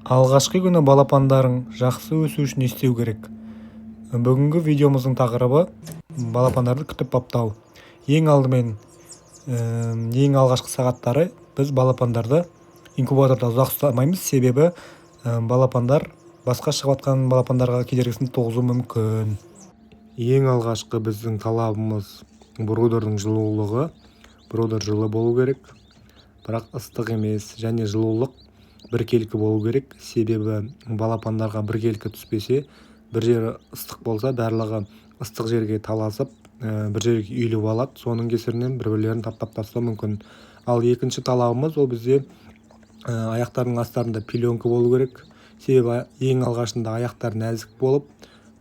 Алғашқы күні балапандарың жақсы өсу үшін не істеу керек? Бүгінгі видеомыздың тақырыбы балапандарды күтіп баптау. Ең алдымен ең алғашқы сағаттары біз балапандарды инкубаторда ұзақ ұстамаймыз, себебі балапандар басқа шығып жатқан балапандарға кедергісін туғызуы мүмкін. Ең алғашқы біздің талабымыз брудердің жылулығы. Брудер жылы болу керек, бірақ ыстық емес, және жылулық біркелкі болу керек, себебі балапандарға біркелкі түспесе, бір жері ыстық болса, барлығы ыстық жерге таласып, бір жерге үйіліп алады, соның кесірінен бір-бірлерін таптап тастауы мүмкін. Ал екінші талабымыз ол бізде аяқтардың астарында пеленка болу керек, себебі ең алғашында аяқтар нәзік болып,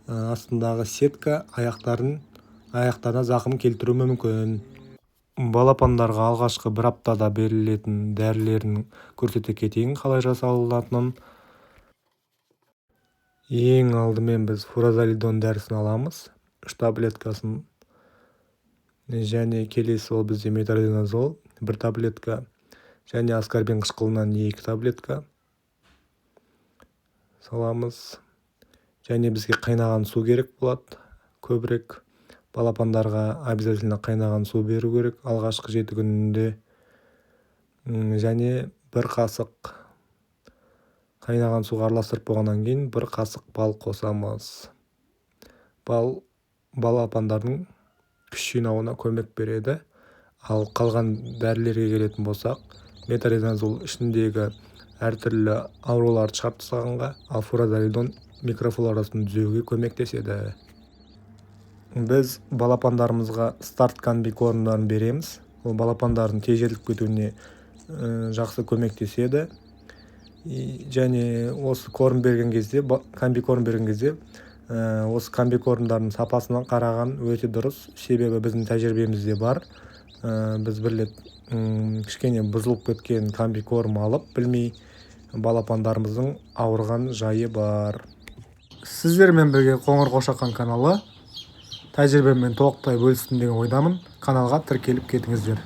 астындағы сетка аяқтарына зақым келтіруі мүмкін. Балапандарға алғашқы бір аптада берілетін дәрілерін көрсете кетейін, қалай жасалынатынын. Ең алдымен біз фуразолидон дәрісін аламыз, 3 таблеткасын, және келесі ол бізде метронидазол 1 таблетка, және аскорбин қышқылынан 2 таблетка саламыз. Және бізге қайнаған су керек болады, көбірек. Балапандарға обязательно қайнаған су беру керек алғашқы 7 күнінде. Және 1 қасық қайнаған суға араластырып болғаннан кейін 1 қасық бал қосамыз. Бал балапандардың күш жинауына көмек береді. Ал қалған дәрілерге келетін болсақ, метронидазол ішіндегі әртүрлі ауруларды шығарып тастағанға, ал фуразолидон микрофлорасын түзеуге көмектеседі. Біз балапандарымызға старт комбикормдарын береміз. Ол балапандардың тез жетіліп кетуіне жақсы көмектеседі. Және осы корм берген кезде, комбикорм берген кезде, осы комбикормдардың сапасына қараған өте дұрыс, себебі біздің тәжірибемізде бар. Біз бір рет кішкене бұзылып кеткен комбикорм алып, білмей балапандарымыздың ауырған жайы бар. Сіздермен бірге Қоңыр Қошақан каналы тәжірибемен толықтай бөлістім деген ойдамын. Каналға тіркеліп кетіңіздер.